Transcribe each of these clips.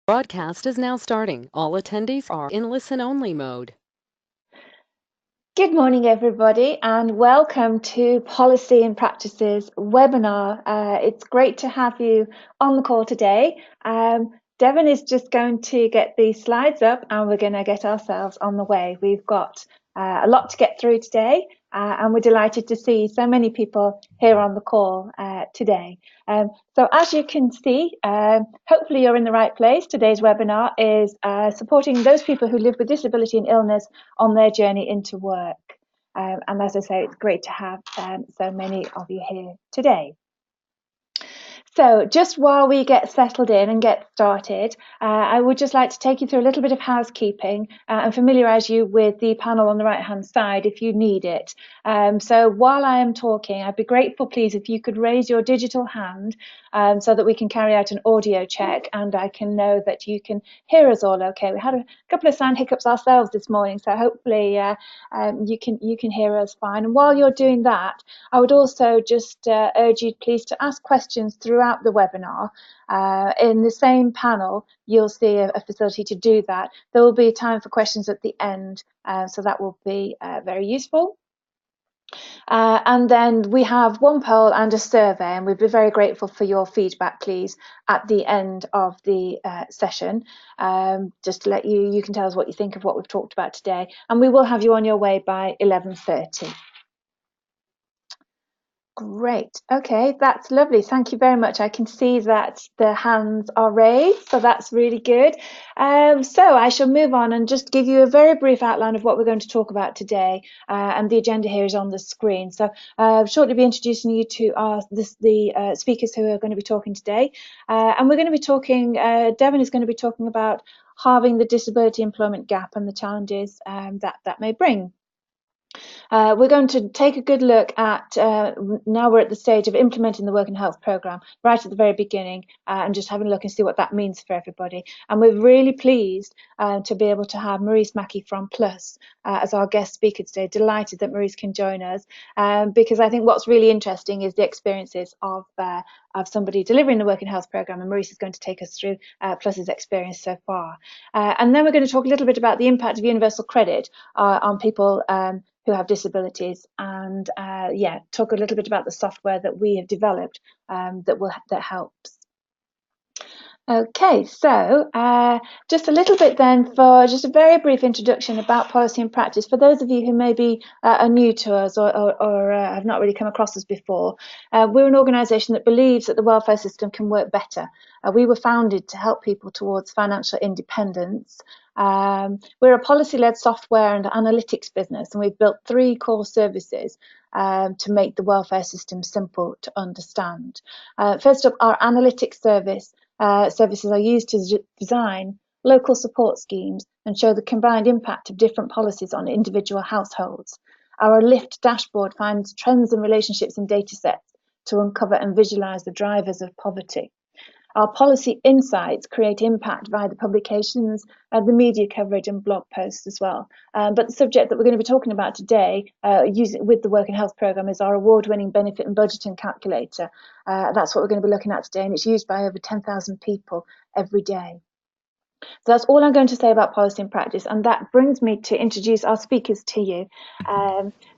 Broadcast is now starting. All attendees are in listen-only mode. Good morning, everybody, and welcome to Policy and Practices webinar. It's great to have you on the call today. Devon is just going to get these slides up and we're going to get ourselves on the way. We've got a lot to get through today, and we're delighted to see so many people here on the call today. So as you can see, hopefully you're in the right place. Today's webinar is supporting those people who live with disability and illness on their journey into work. And as I say, it's great to have so many of you here today. So just while we get settled in and get started, I would just like to take you through a little bit of housekeeping and familiarise you with the panel on the right-hand side if you need it. So while I am talking, I'd be grateful, please, if you could raise your digital hand so that we can carry out an audio check and I can know that you can hear us all okay. We had a couple of sound hiccups ourselves this morning, so hopefully you can hear us fine. And while you're doing that, I would also just urge you, please, to ask questions throughout the webinar. In the same panel, you'll see a facility to do that. There will be time for questions at the end, so that will be very useful. And then we have one poll and a survey, and we'd be very grateful for your feedback, please, at the end of the session, just to let you can tell us what you think of what we've talked about today, and we will have you on your way by 11:30. Great. Okay, that's lovely. Thank you very much. I can see that the hands are raised, so that's really good. So I shall move on and just give you a very brief outline of what we're going to talk about today, and the agenda here is on the screen. So I'll shortly be introducing you to the speakers who are going to be talking today, and we're going to be talking, Devon is going to be talking about halving the disability employment gap and the challenges that may bring. We're going to take a good look at, now we're at the stage of implementing the Work and Health Programme right at the very beginning, and just having a look and see what that means for everybody. And we're really pleased to be able to have Marise Mackie from Plus as our guest speaker today. Delighted that Maurice can join us, because I think what's really interesting is the experiences of somebody delivering the Work and Health Programme, and Maurice is going to take us through Plus's experience so far. And then we're going to talk a little bit about the impact of universal credit on people who have disabilities, and talk a little bit about the software that we have developed that helps. Okay, so just a little bit then for just a very brief introduction about policy and practice for those of you who maybe are new to us or have not really come across us before. We're an organisation that believes that the welfare system can work better. We were founded to help people towards financial independence. We're a policy-led software and analytics business, and we've built 3 core services to make the welfare system simple to understand. First up, our analytics services are used to design local support schemes and show the combined impact of different policies on individual households. Our Lift dashboard finds trends and relationships in data sets to uncover and visualise the drivers of poverty. Our policy insights create impact via the publications, the media coverage and blog posts as well. But the subject that we're going to be talking about today, using with the Work and Health Programme, is our award-winning benefit and budgeting calculator. That's what we're going to be looking at today, and it's used by over 10,000 people every day. So that's all I'm going to say about policy and practice, and that brings me to introduce our speakers to you.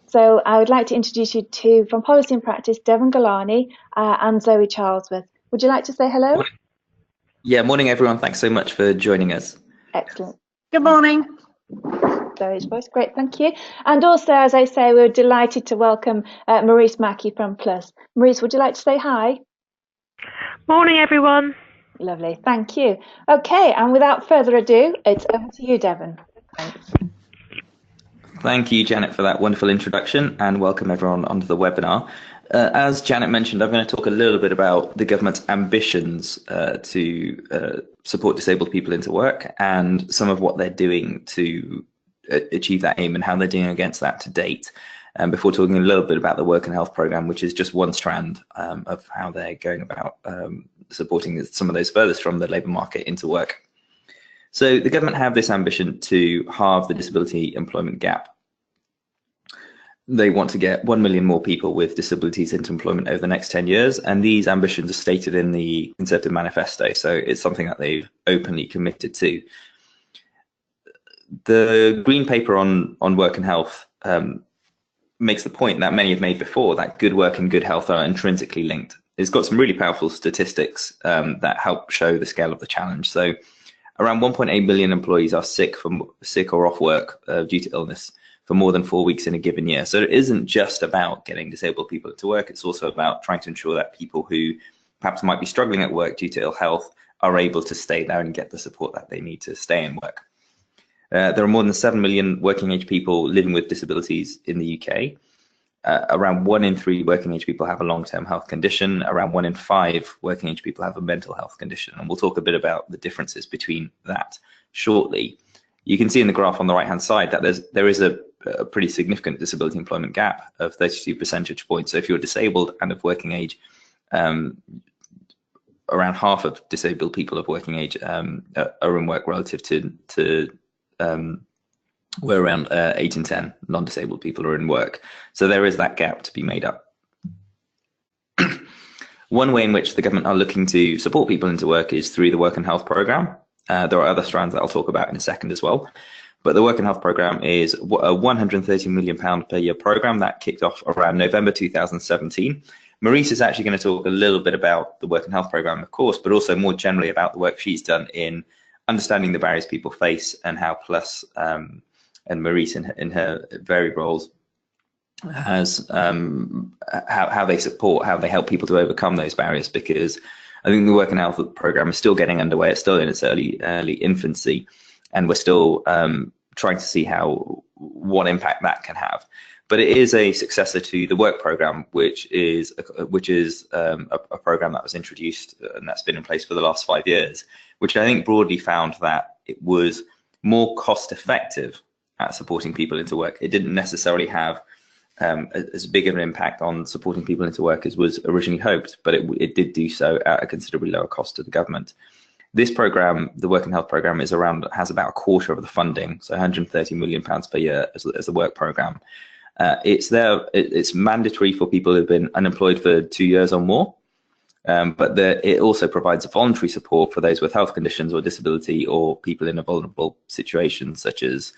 So I would like to introduce you to, from Policy and Practice, Devon Galani and Zoe Charlesworth. Would you like to say hello? Yeah, morning everyone. Thanks so much for joining us. Excellent. Good morning. Zoe's voice, great, thank you. And also, as I say, we're delighted to welcome Marise Mackie from Plus. Maurice, would you like to say hi? Morning everyone. Lovely, thank you. Okay, and without further ado, it's over to you, Devon. Thanks. Thank you, Janet, for that wonderful introduction, and welcome everyone onto the webinar. As Janet mentioned, I'm going to talk a little bit about the government's ambitions to support disabled people into work and some of what they're doing to achieve that aim and how they're doing against that to date. Before talking a little bit about the Work and Health Programme, which is just one strand of how they're going about supporting some of those furthest from the labour market into work. So the government have this ambition to halve the disability employment gap. they want to get 1 million more people with disabilities into employment over the next 10 years. And these ambitions are stated in the Conservative Manifesto. So it's something that they've openly committed to. The Green Paper on work and health makes the point that many have made before, that good work and good health are intrinsically linked. It's got some really powerful statistics that help show the scale of the challenge. So around 1.8 million employees are sick or off work due to illness for more than 4 weeks in a given year. So it isn't just about getting disabled people to work, it's also about trying to ensure that people who perhaps might be struggling at work due to ill health are able to stay there and get the support that they need to stay in work. There are more than 7 million working age people living with disabilities in the UK. Around 1 in 3 working age people have a long-term health condition. Around 1 in 5 working age people have a mental health condition. And we'll talk a bit about the differences between that shortly. You can see in the graph on the right-hand side that there is a pretty significant disability employment gap of 32 percentage points. So if you're disabled and of working age, around half of disabled people of working age are in work relative to where around 8 in 10 non-disabled people are in work. So there is that gap to be made up. One way in which the government are looking to support people into work is through the Work and Health Programme. There are other strands that I'll talk about in a second as well. But the Work and Health Programme is a £130 million per year programme that kicked off around November 2017. Maurice is actually going to talk a little bit about the Work and Health Programme, of course, but also more generally about the work she's done in understanding the barriers people face and how Plus and Maurice in her varied roles has how they support, how they help people to overcome those barriers, because I think the Work and Health Programme is still getting underway. It's still in its early infancy, and we're still trying to see what impact that can have. But it is a successor to the Work Programme, which is a programme that was introduced and that's been in place for the last 5 years, which I think broadly found that it was more cost effective at supporting people into work. It didn't necessarily have as big of an impact on supporting people into work as was originally hoped, but it did do so at a considerably lower cost to the government. This programme, the Work and Health Programme, has about a quarter of the funding, so £130 million per year as the work programme. It's mandatory for people who've been unemployed for 2 years or more, but it also provides voluntary support for those with health conditions or disability or people in a vulnerable situation, such as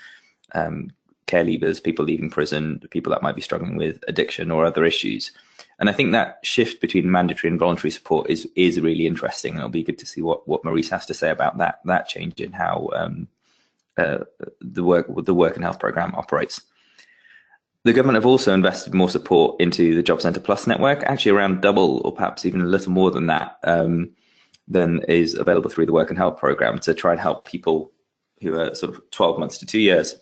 care leavers, people leaving prison, people that might be struggling with addiction or other issues. And I think that shift between mandatory and voluntary support is really interesting, and it'll be good to see what Maurice has to say about that change in how the Work and Health Programme operates. The government have also invested more support into the Job Centre Plus network, actually around double or perhaps even a little more than that than is available through the Work and Health Programme, to try and help people who are sort of 12 months to 2 years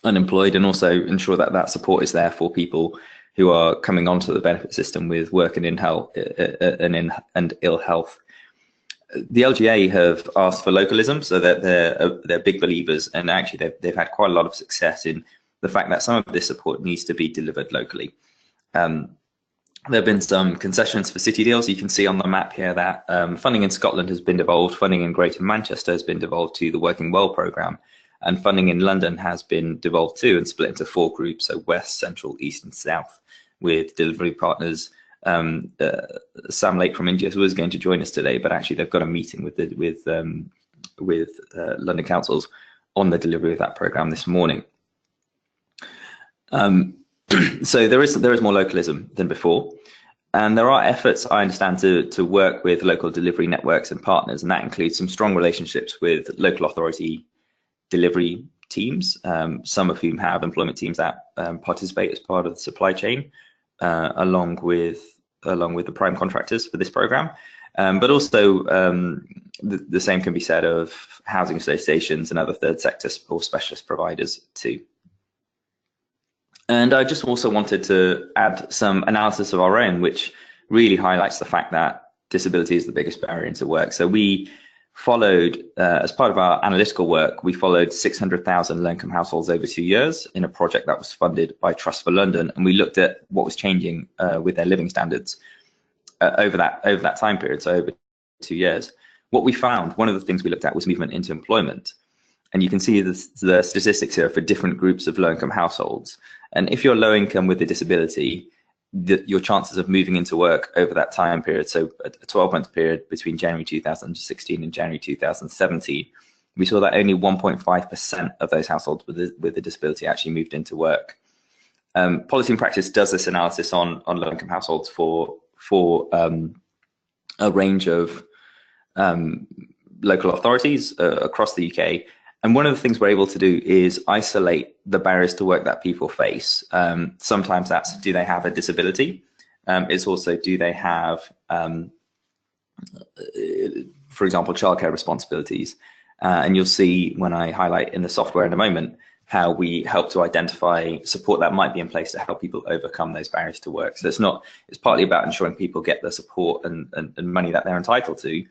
unemployed, and also ensure that that support is there for people who are coming onto the benefit system with work and ill health. The LGA have asked for localism, so that they're big believers, and actually they've had quite a lot of success in the fact that some of this support needs to be delivered locally. There have been some concessions for city deals. You can see on the map here that funding in Scotland has been devolved, funding in Greater Manchester has been devolved to the Working Well programme, and funding in London has been devolved too and split into 4 groups, so West, Central, East and South, with delivery partners. Sam Lake from India, who was going to join us today, but actually they've got a meeting with London councils on the delivery of that programme this morning. So there is more localism than before, and there are efforts, I understand, to work with local delivery networks and partners, and that includes some strong relationships with local authority delivery teams, some of whom have employment teams that participate as part of the supply chain, along with the prime contractors for this programme. But also the same can be said of housing associations and other third sector or specialist providers too. And I just also wanted to add some analysis of our own, which really highlights the fact that disability is the biggest barrier into work. So we followed, as part of our analytical work, we followed 600,000 low-income households over 2 years in a project that was funded by Trust for London, and we looked at what was changing with their living standards over that time period, so over 2 years. What we found, one of the things we looked at was movement into employment. And you can see the statistics here for different groups of low-income households. And if you're low income with a disability, your chances of moving into work over that time period, so a 12-month period between January 2016 and January 2017, we saw that only 1.5% of those households with a disability actually moved into work. Policy and Practice does this analysis on low-income households for a range of local authorities across the UK. And one of the things we're able to do is isolate the barriers to work that people face. Sometimes that's, do they have a disability? It's also, do they have, for example, childcare responsibilities? And you'll see when I highlight in the software in a moment how we help to identify support that might be in place to help people overcome those barriers to work. So it's partly about ensuring people get the support and money that they're entitled to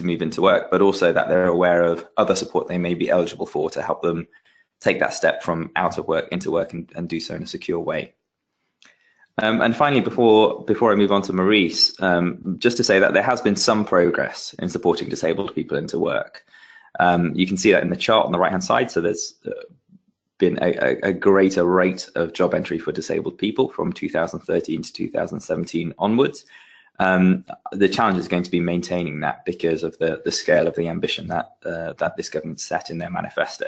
move into work, but also that they're aware of other support they may be eligible for to help them take that step from out of work into work and do so in a secure way. And finally, before I move on to Maurice, just to say that there has been some progress in supporting disabled people into work. You can see that in the chart on the right hand side. So there's been a greater rate of job entry for disabled people from 2013 to 2017 onwards. The challenge is going to be maintaining that because of the scale of the ambition that this government set in their manifesto.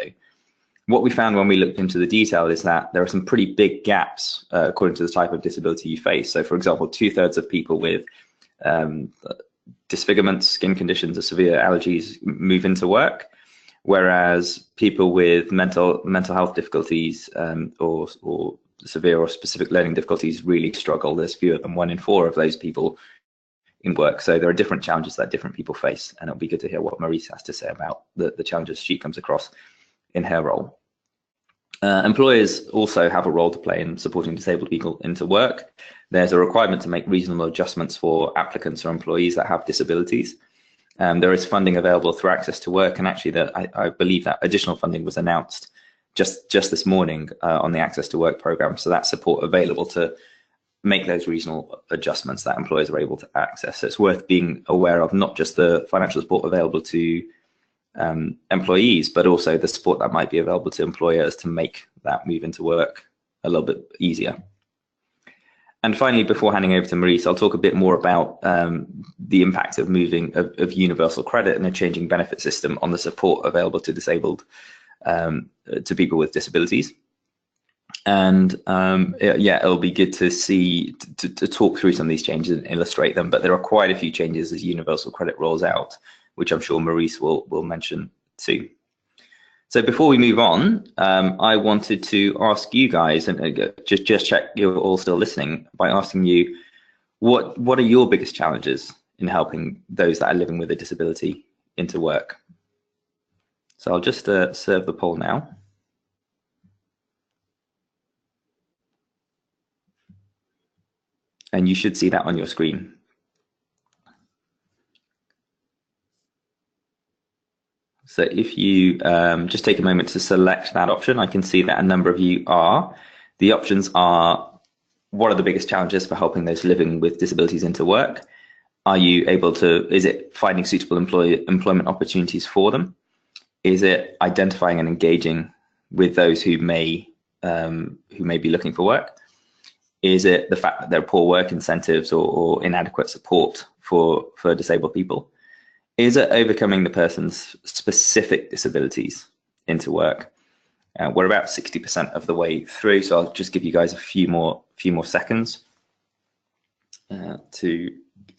What we found when we looked into the detail is that there are some pretty big gaps according to the type of disability you face. So, for example, 2/3 of people with disfigurements, skin conditions, or severe allergies move into work, whereas people with mental health difficulties or severe or specific learning difficulties really struggle. There's fewer than 1 in 4 of those people in work. So there are different challenges that different people face, and it'll be good to hear what Maurice has to say about the challenges she comes across in her role. Employers also have a role to play in supporting disabled people into work. There's a requirement to make reasonable adjustments for applicants or employees that have disabilities. There is funding available through Access to Work, and actually I believe that additional funding was announced just this morning on the Access to Work programme. So that's support available to make those reasonable adjustments that employers are able to access. So it's worth being aware of not just the financial support available to employees, but also the support that might be available to employers to make that move into work a little bit easier. And finally, before handing over to Maurice, I'll talk a bit more about the impact of universal credit and a changing benefit system on the support available to to people with disabilities. And it'll be good to see, to talk through some of these changes and illustrate them, but there are quite a few changes as universal credit rolls out, which I'm sure Maurice will mention too. So before we move on, I wanted to ask you guys, and just check you're all still listening, by asking you, what are your biggest challenges in helping those that are living with a disability into work? So I'll just serve the poll now. And you should see that on your screen. So if you just take a moment to select that option, I can see that a number of you are. The options are, what are the biggest challenges for helping those living with disabilities into work? Are you able to, is it finding suitable employment opportunities for them? Is it identifying and engaging with those who may be looking for work? Is it the fact that there are poor work incentives or inadequate support for disabled people? Is it overcoming the person's specific disabilities into work? We're about 60% of the way through, so I'll just give you guys a few more seconds to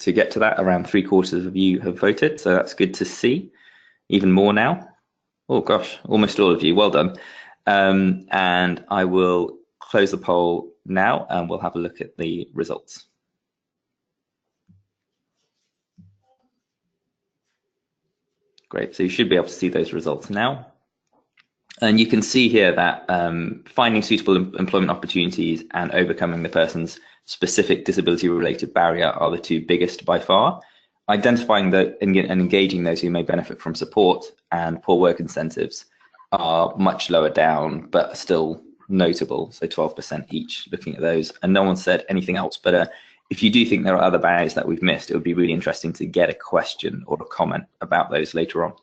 get to that. Around 3/4 of you have voted, so that's good to see. Even more now. Oh gosh, almost all of you. Well done. And I will close the poll now, and we'll have a look at the results. Great, so you should be able to see those results now. And you can see here that finding suitable employment opportunities and overcoming the person's specific disability-related barrier are the two biggest by far. Identifying and engaging those who may benefit from support and poor work incentives are much lower down, but still notable, so 12% each looking at those. And no one said anything else, but if you do think there are other barriers that we've missed, it would be really interesting to get a question or a comment about those later on.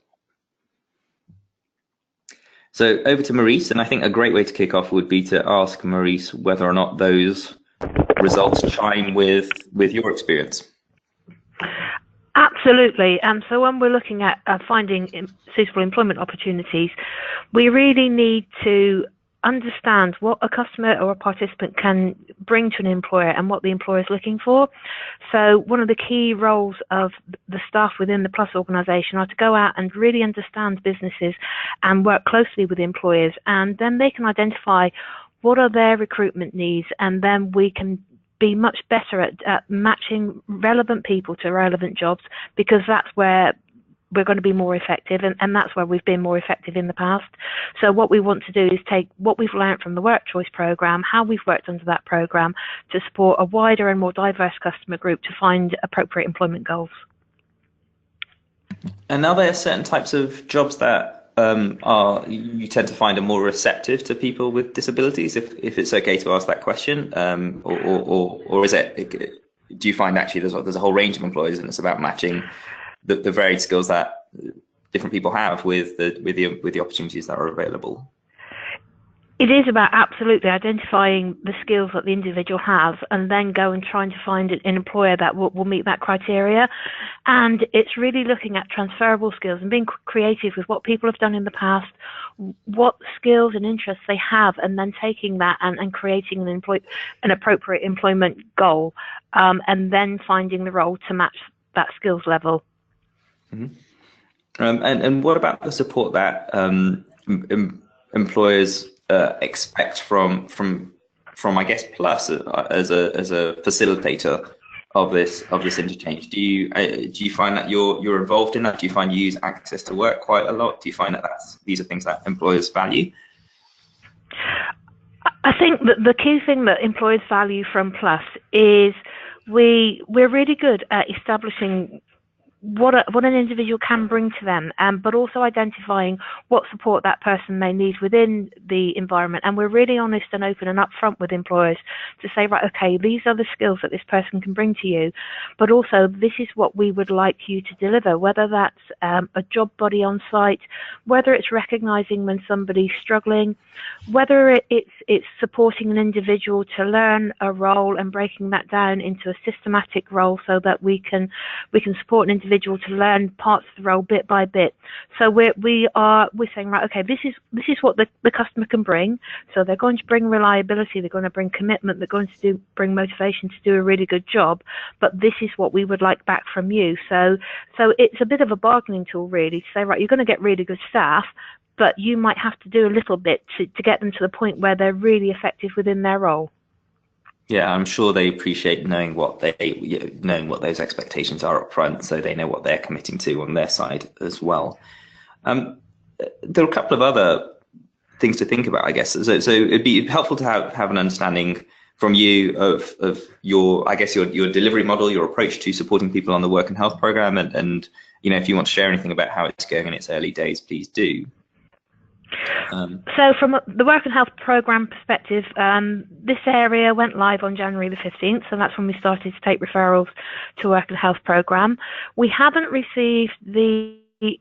So over to Maurice, and I think a great way to kick off would be to ask Maurice whether or not those results chime with your experience. Absolutely. And so when we're looking at finding suitable employment opportunities, we really need to understand what a customer or a participant can bring to an employer and what the employer is looking for. So one of the key roles of the staff within the Plus organisation are to go out and really understand businesses and work closely with employers, and then they can identify what are their recruitment needs, and then we can be much better at matching relevant people to relevant jobs, because that's where we're going to be more effective, and that's where we've been more effective in the past. So what we want to do is take what we've learned from the Work Choice programme, how we've worked under that programme, to support a wider and more diverse customer group to find appropriate employment goals. And are there certain types of jobs that you tend to find are more receptive to people with disabilities, if it's okay to ask that question, or is it, do you find actually there's a whole range of employers and it's about matching the varied skills that different people have with the opportunities that are available? It is about absolutely identifying the skills that the individual has, and then go and trying to find an employer that will meet that criteria. And it's really looking at transferable skills and being creative with what people have done in the past, what skills and interests they have, and then taking that and creating an appropriate employment goal, and then finding the role to match that skills level. Mm-hmm. And what about the support that employers expect from I guess Plus as a facilitator of this interchange? Do you find that you're involved in that? Do you find you use Access to Work quite a lot? Do you find that these are things that employers value? I think that the key thing that employers value from Plus is we're really good at establishing what an individual can bring to them, but also identifying what support that person may need within the environment. And we're really honest and open and upfront with employers to say, right, okay, these are the skills that this person can bring to you, but also this is what we would like you to deliver, whether that's a job body on site, whether it's recognising when somebody's struggling, whether it's supporting an individual to learn a role and breaking that down into a systematic role so that we can support an individual to learn parts of the role bit by bit. So we're saying, right, okay, this is what the customer can bring. So they're going to bring reliability, they're going to bring commitment, they're going to bring motivation to do a really good job, but this is what we would like back from you. So it's a bit of a bargaining tool, really, to say, right, you're going to get really good staff, but you might have to do a little bit to get them to the point where they're really effective within their role. Yeah, I'm sure they appreciate knowing what those expectations are up front, so they know what they're committing to on their side as well. There are a couple of other things to think about, I guess. So it'd be helpful to have an understanding from you of your delivery model, your approach to supporting people on the work and health program, and if you want to share anything about how it's going in its early days, please do. So from the Work and Health Programme perspective, this area went live on January the 15th, so that's when we started to take referrals to Work and Health Programme. We haven't received the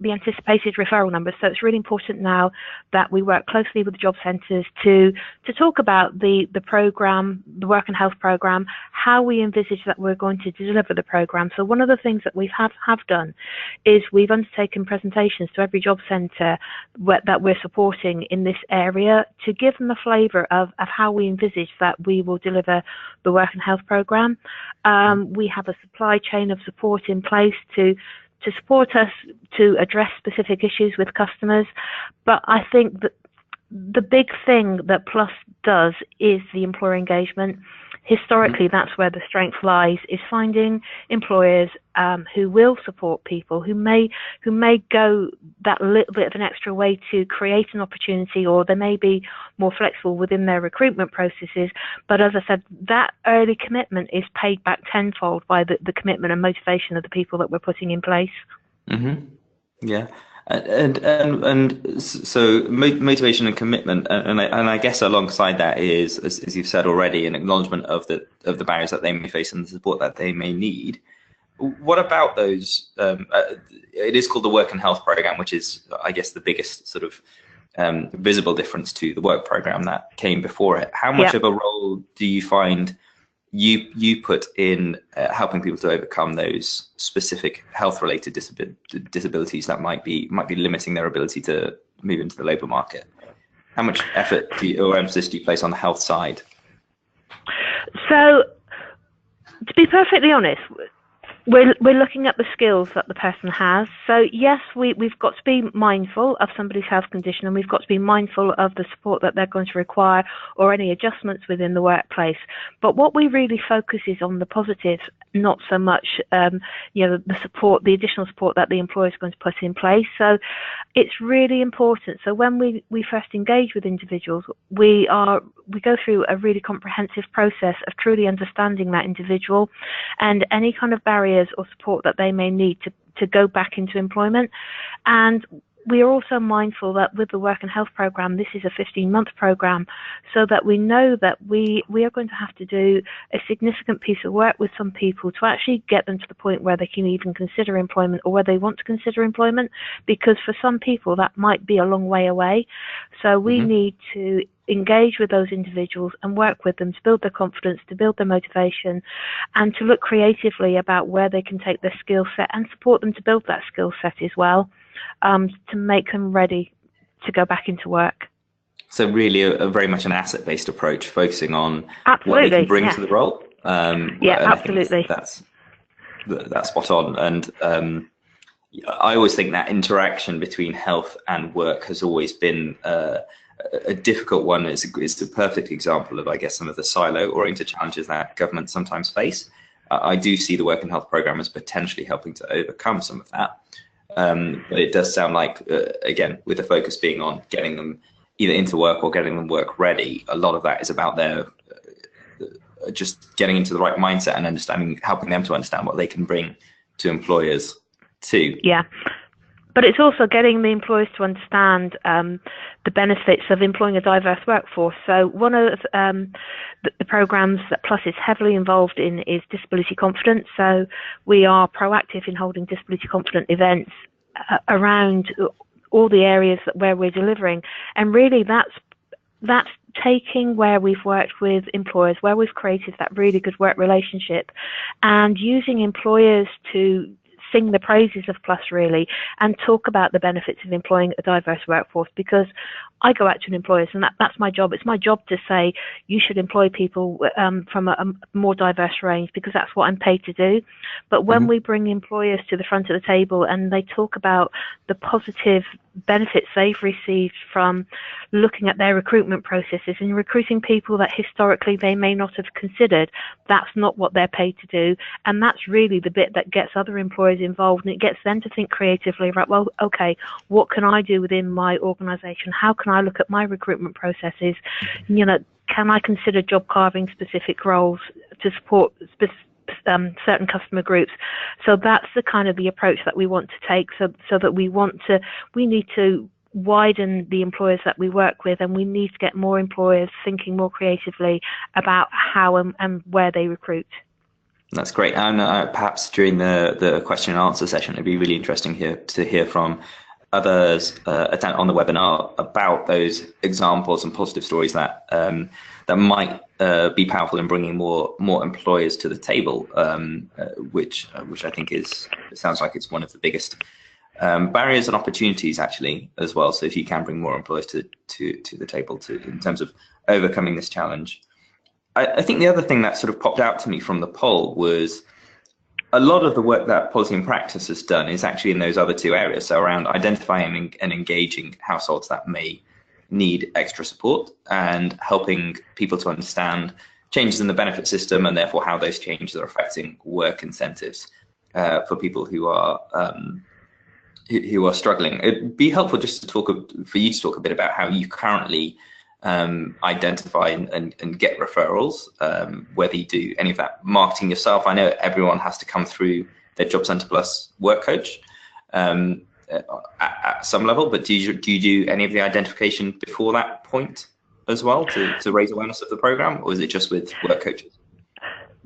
anticipated referral numbers, so it's really important now that we work closely with the job centres to talk about the programme, the Work and Health Programme, how we envisage that we're going to deliver the programme. So one of the things that we have done is we've undertaken presentations to every job centre that we're supporting in this area to give them a flavour of how we envisage that we will deliver the Work and Health Programme. We have a supply chain of support in place to support us to address specific issues with customers. But I think that the big thing that Plus does is the employer engagement. Historically, that's where the strength lies, is finding employers who will support people, who may go that little bit of an extra way to create an opportunity, or they may be more flexible within their recruitment processes. But as I said, that early commitment is paid back tenfold by the commitment and motivation of the people that we're putting in place. Mm-hmm. Yeah. And so motivation and commitment, and I guess alongside that is, as you've said already, an acknowledgement of the barriers that they may face and the support that they may need. What about those? It is called the Work and Health Programme, which is, I guess, the biggest sort of visible difference to the work program that came before it. How much of a role do you find you put in helping people to overcome those specific health-related disabilities that might be limiting their ability to move into the labour market? How much effort or emphasis do you place on the health side? So, to be perfectly honest, we're looking at the skills that the person has. So yes, we've got to be mindful of somebody's health condition, and we've got to be mindful of the support that they're going to require or any adjustments within the workplace. But what we really focus is on the positive, not so much the support, the additional support that the employer is going to put in place. So it's really important. So when we first engage with individuals, we go through a really comprehensive process of truly understanding that individual and any kind of barriers or support that they may need to go back into employment. And we are also mindful that with the work and health program, this is a 15-month program, so that we know that we are going to have to do a significant piece of work with some people to actually get them to the point where they can even consider employment, or where they want to consider employment, because for some people that might be a long way away. So we need to engage with those individuals and work with them to build their confidence, to build their motivation, and to look creatively about where they can take their skill set and support them to build that skill set as well, to make them ready to go back into work. So really a very much an asset-based approach, focusing on what they can bring to the role. Absolutely. That's spot on. And I always think that interaction between health and work has always been a difficult one. Is the perfect example of, I guess, some of the silo-oriented challenges that governments sometimes face. I do see the work and health program as potentially helping to overcome some of that. But it does sound like, again, with the focus being on getting them either into work or getting them work ready, a lot of that is about their just getting into the right mindset and understanding, helping them to understand what they can bring to employers too. Yeah. But it's also getting the employers to understand the benefits of employing a diverse workforce. So one of the programs that Plus is heavily involved in is disability confidence. So we are proactive in holding disability confident events around all the areas where we're delivering. And really that's taking where we've worked with employers, where we've created that really good work relationship, and using employers to sing the praises of Plus, really, and talk about the benefits of employing a diverse workforce. Because I go out to employers, and that's my job. It's my job to say you should employ people from a more diverse range, because that's what I'm paid to do. But when we bring employers to the front of the table and they talk about the positive benefits they've received from looking at their recruitment processes and recruiting people that historically they may not have considered, that's not what they're paid to do. And that's really the bit that gets other employers involved, and it gets them to think creatively about, well, okay, what can I do within my organisation? How can I look at my recruitment processes? You know, can I consider job carving specific roles to support certain customer groups? So that's the kind of the approach that we want to take, so that we need to widen the employers that we work with, and we need to get more employers thinking more creatively about how and where they recruit. That's great. And perhaps during the question and answer session, it'd be really interesting to hear from others on the webinar about those examples and positive stories that might be powerful in bringing more employers to the table, which I think sounds like it's one of the biggest barriers and opportunities actually as well. So if you can bring more employers to the table in terms of overcoming this challenge. I think the other thing that sort of popped out to me from the poll was a lot of the work that Policy and Practice has done is actually in those other two areas, so around identifying and engaging households that may need extra support, and helping people to understand changes in the benefit system and therefore how those changes are affecting work incentives for people who are struggling. It'd be helpful just for you to talk a bit about how you currently identify and get referrals, whether you do any of that marketing yourself. I know everyone has to come through their Job Centre Plus work coach at some level, but do you do any of the identification before that point as well to raise awareness of the program, or is it just with work coaches?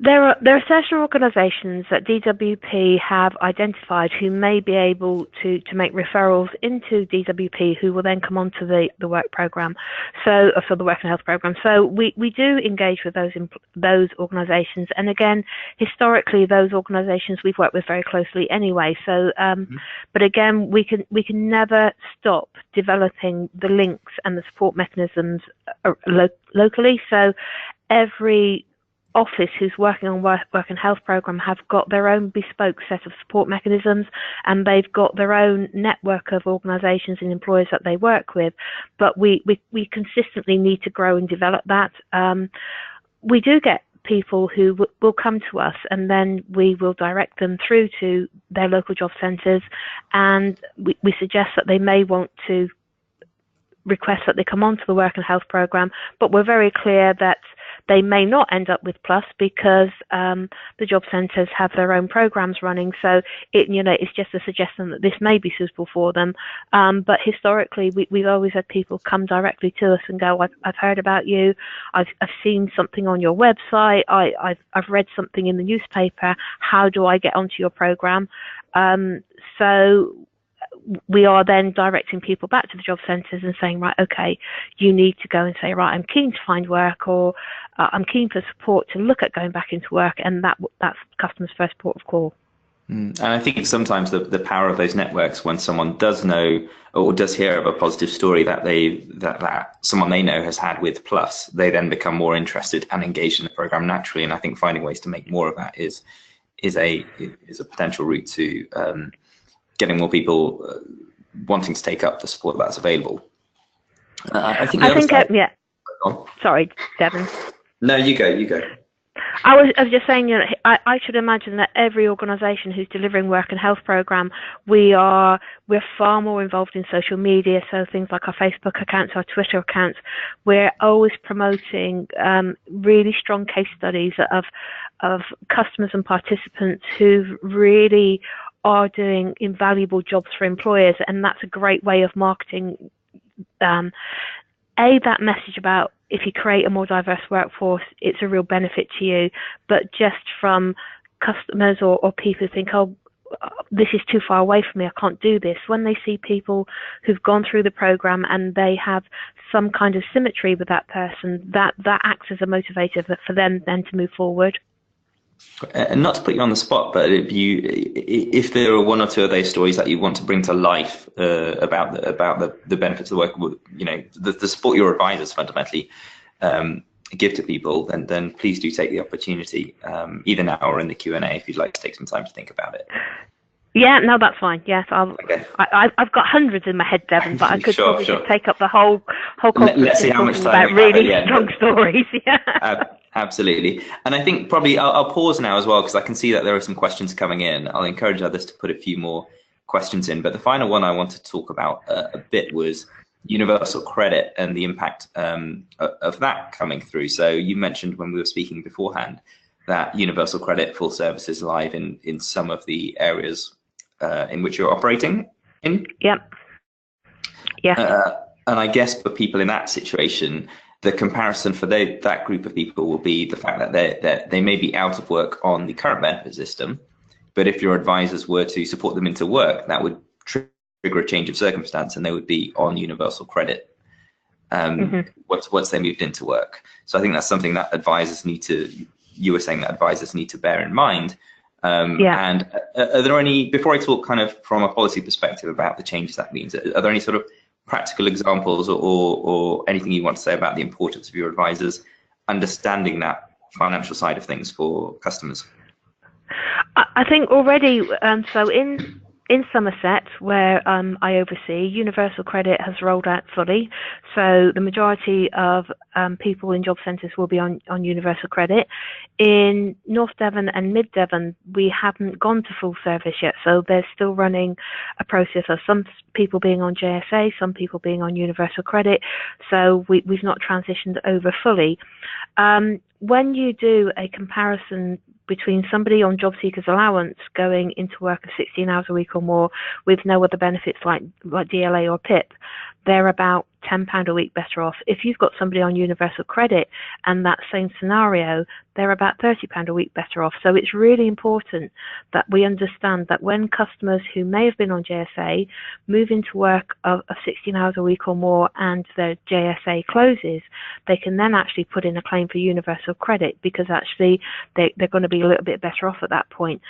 There are certain organisations that DWP have identified who may be able to make referrals into DWP, who will then come onto the work programme, so for the work and health programme. So we do engage with those organisations, and again, historically, those organisations we've worked with very closely anyway. So, but again, we can never stop developing the links and the support mechanisms locally. So every office who's working on work and health program have got their own bespoke set of support mechanisms, and they've got their own network of organisations and employers that they work with, but we consistently need to grow and develop that. We do get people who will come to us, and then we will direct them through to their local job centres, and we suggest that they may want to request that they come onto the work and health program, but we're very clear that they may not end up with Plus because the job centres have their own programs running. So it's just a suggestion that this may be suitable for them. But historically, we've always had people come directly to us and go, I've heard about you. I've seen something on your website. I've read something in the newspaper. How do I get onto your program? So we are then directing people back to the job centres and saying, right, okay, you need to go and say, right, I'm keen to find work, or I'm keen for support to look at going back into work, and that's customers' first port of call. And I think sometimes the power of those networks, when someone does know or does hear of a positive story that someone they know has had with Plus, they then become more interested and engaged in the program naturally. And I think finding ways to make more of that is a potential route to getting more people wanting to take up the support that's available. Yeah. Sorry, Devon. No, you go. I was just saying, I should imagine that every organisation who's delivering work and health program, we're far more involved in social media. So things like our Facebook accounts, our Twitter accounts, we're always promoting really strong case studies of customers and participants who really are doing invaluable jobs for employers, and that's a great way of marketing that message about if you create a more diverse workforce, it's a real benefit to you, but just from customers or people who think, oh, this is too far away from me, I can't do this. When they see people who've gone through the program and they have some kind of symmetry with that person, that acts as a motivator for them then to move forward. And not to put you on the spot, but if there are one or two of those stories that you want to bring to life about the benefits of the work, the support your advisors fundamentally give to people, then please do take the opportunity, either now or in the Q&A, if you'd like to take some time to think about it. Yeah, no, that's fine. Yes, Okay. I've got hundreds in my head, Devon, but I could probably just take up the whole conference. Let's see how much time about really strong stories. Yeah. Absolutely. And I think probably I'll pause now as well, because I can see that there are some questions coming in. I'll encourage others to put a few more questions in. But the final one I wanted to talk about a bit was universal credit and the impact of that coming through. So you mentioned when we were speaking beforehand that universal credit full service is live in some of the areas in which you're operating in. Yep. Yeah. And I guess for people in that situation, the comparison for that group of people will be the fact that they may be out of work on the current benefit system, but if your advisors were to support them into work, that would trigger a change of circumstance and they would be on universal credit once they moved into work. So I think that's something that advisors need to bear in mind. And are there any, before I talk kind of from a policy perspective about the changes that means, are there any sort of practical examples or anything you want to say about the importance of your advisors understanding that financial side of things for customers? I think already, so in Somerset, where I oversee, universal credit has rolled out fully. So the majority of people in job centres will be on universal credit. In North Devon and Mid Devon, we haven't gone to full service yet. So they're still running a process of some people being on JSA, some people being on universal credit. So we've not transitioned over fully. When you do a comparison between somebody on job seekers allowance going into work of 16 hours a week or more with no other benefits like DLA or PIP, they're about £10 a week better off. If you've got somebody on universal credit and that same scenario, they're about £30 a week better off. So it's really important that we understand that when customers who may have been on JSA move into work of 16 hours a week or more and their JSA closes, they can then actually put in a claim for universal credit, because actually they're going to be a little bit better off at that point.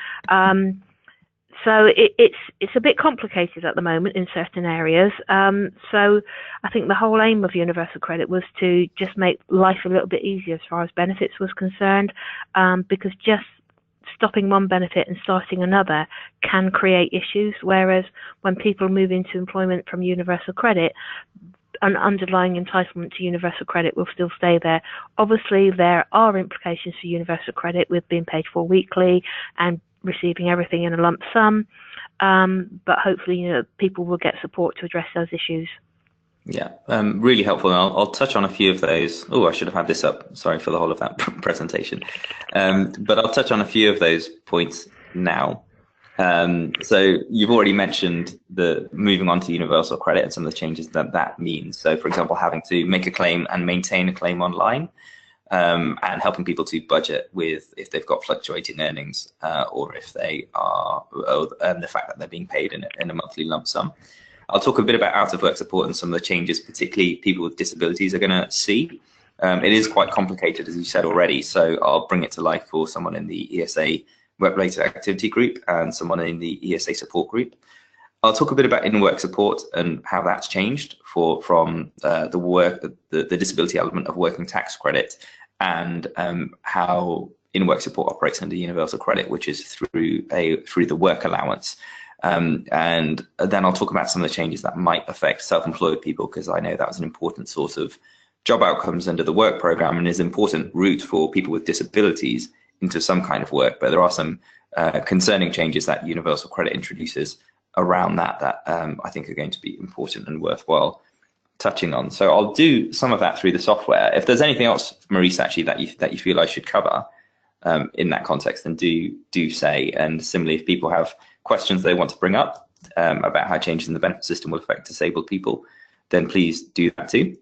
So it's a bit complicated at the moment in certain areas. So I think the whole aim of universal credit was to just make life a little bit easier as far as benefits was concerned, because just stopping one benefit and starting another can create issues, whereas when people move into employment from universal credit, an underlying entitlement to universal credit will still stay there. Obviously, there are implications for universal credit with being paid for weekly and receiving everything in a lump sum, but hopefully, people will get support to address those issues. Yeah, really helpful. And I'll touch on a few of those. Oh, I should have had this up. Sorry for the whole of that presentation. But I'll touch on a few of those points now. So you've already mentioned the moving on to universal credit and some of the changes that means. So, for example, having to make a claim and maintain a claim online, and helping people to budget with if they've got fluctuating earnings, or if they are, the fact that they're being paid in a monthly lump sum. I'll talk a bit about out-of-work support and some of the changes, particularly people with disabilities are going to see. It is quite complicated, as you said already, so I'll bring it to life for someone in the ESA work-related activity group and someone in the ESA support group. I'll talk a bit about in-work support and how that's changed from the disability element of working tax credit, and how in-work support operates under universal credit, which is through the work allowance. And then I'll talk about some of the changes that might affect self-employed people, because I know that was an important source of job outcomes under the work program and is an important route for people with disabilities into some kind of work. But there are some concerning changes that universal credit introduces around that I think are going to be important and worthwhile touching on. So I'll do some of that through the software. If there's anything else, Maurice, actually that you feel I should cover in that context, then do say. And similarly, if people have questions they want to bring up about how changes in the benefit system will affect disabled people, then please do that too.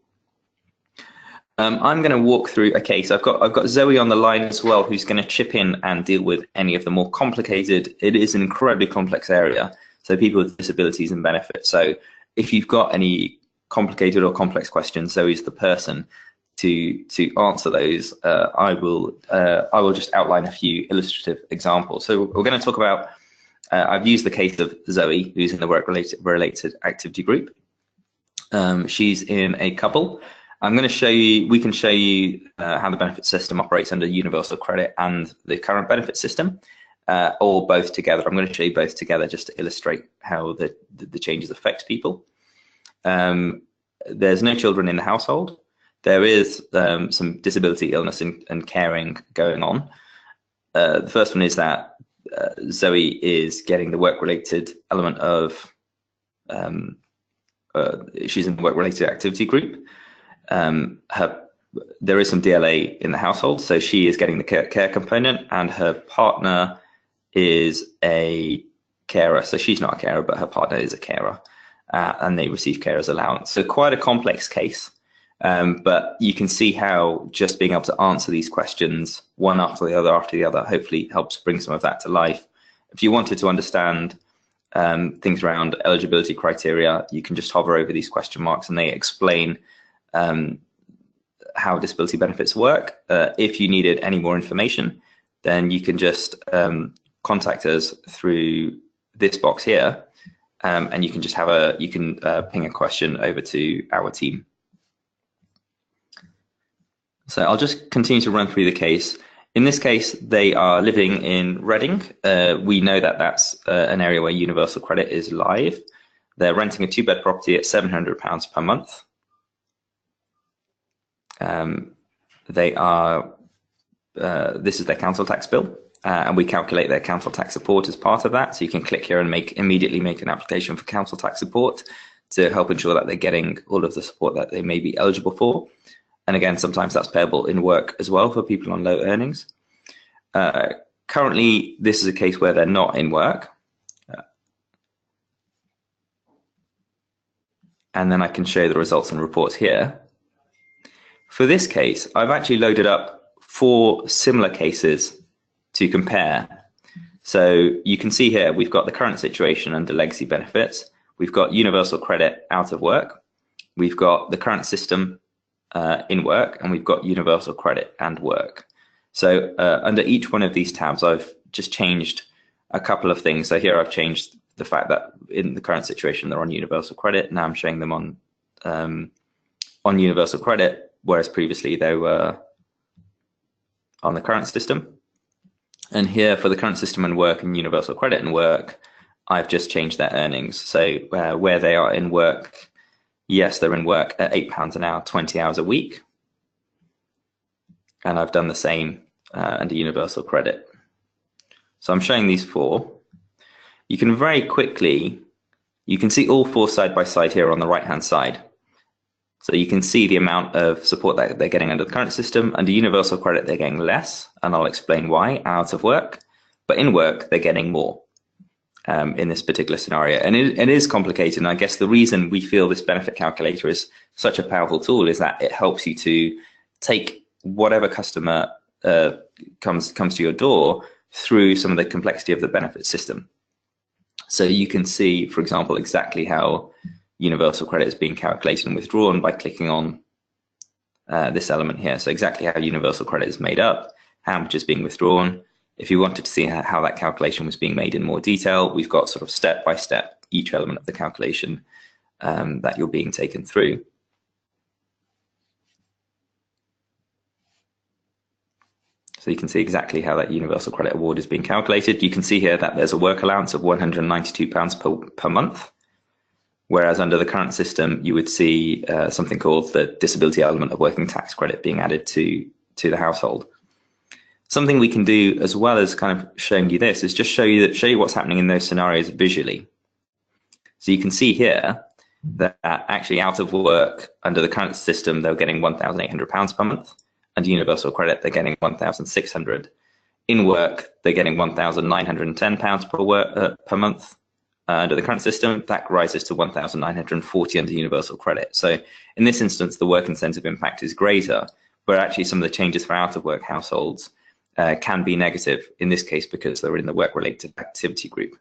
I'm going to walk through a case. I've got Zoe on the line as well, who's going to chip in and deal with any of the more complicated. It is an incredibly complex area, so people with disabilities and benefits. So if you've got any complicated or complex questions, Zoe's the person to answer those. I will just outline a few illustrative examples. So we're going to talk about. I've used the case of Zoe, who's in the work-related activity group. She's in a couple. I'm going to show you. We can show you how the benefit system operates under universal credit and the current benefit system, or both together. I'm going to show you both together just to illustrate how the changes affect people. There's no children in the household. There is some disability, illness, and caring going on. The first one is that Zoe is getting the work-related element of, she's in the work-related activity group. There is some DLA in the household, so she is getting the care component, and her partner is a carer. So she's not a carer, but her partner is a carer, and they receive carer's allowance. So quite a complex case. But you can see how just being able to answer these questions one after the other hopefully helps bring some of that to life. If you wanted to understand things around eligibility criteria, you can just hover over these question marks and they explain how disability benefits work. If you needed any more information, then you can just contact us through this box here, and you can just ping a question over to our team. So I'll just continue to run through the case. In this case, they are living in Reading. We know that that's an area where universal credit is live. They're renting a 2-bed property at £700 per month. This is their council tax bill, and we calculate their council tax support as part of that. So you can click here and immediately make an application for council tax support to help ensure that they're getting all of the support that they may be eligible for. And again, sometimes that's payable in work as well for people on low earnings. Currently, this is a case where they're not in work. and then I can show the results and reports here. For this case, I've actually loaded up 4 similar cases to compare. So you can see here, we've got the current situation under legacy benefits. We've got universal credit out of work. We've got the current system in work, and we've got universal credit and work. So under each one of these tabs, I've just changed a couple of things. So here I've changed the fact that in the current situation, they're on universal credit. Now I'm showing them on universal credit, whereas previously they were on the current system. And here for the current system and work and universal credit and work, I've just changed their earnings. So where they are in work, yes, they're in work at £8 an hour, 20 hours a week. And I've done the same under universal credit. So I'm showing these 4. You can very quickly, you can see all 4 side by side here on the right hand side. So you can see the amount of support that they're getting under the current system. Under universal credit, they're getting less, and I'll explain why, out of work. But in work, they're getting more in this particular scenario. And it is complicated. And I guess the reason we feel this benefit calculator is such a powerful tool is that it helps you to take whatever customer comes to your door through some of the complexity of the benefit system. So you can see, for example, exactly how universal credit is being calculated and withdrawn by clicking on this element here. So exactly how universal credit is made up, how much is being withdrawn. If you wanted to see how that calculation was being made in more detail, we've got sort of step by step each element of the calculation that you're being taken through. So you can see exactly how that universal credit award is being calculated. You can see here that there's a work allowance of £192 per month. Whereas under the current system, you would see something called the disability element of working tax credit being added to the household. Something we can do, as well as kind of showing you this, is just show you what's happening in those scenarios visually. So you can see here that actually out of work under the current system, they're getting £1,800 per month. Under universal credit, they're getting £1,600. In work, they're getting £1,910 per month. Under the current system, that rises to £1,940 under universal credit. So in this instance, the work incentive impact is greater, but actually some of the changes for out of work households can be negative, in this case because they're in the work related activity group.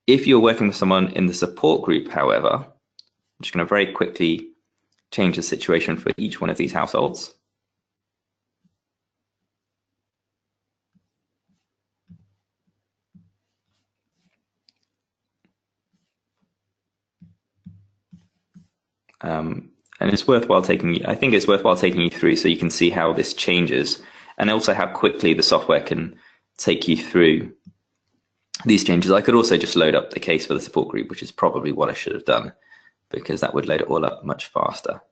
If you're working with someone in the support group, however, I'm just going to very quickly change the situation for each one of these households. And it's worthwhile I think it's worthwhile taking you through so you can see how this changes, and also how quickly the software can take you through these changes. I could also just load up the case for the support group, which is probably what I should have done, because that would load it all up much faster.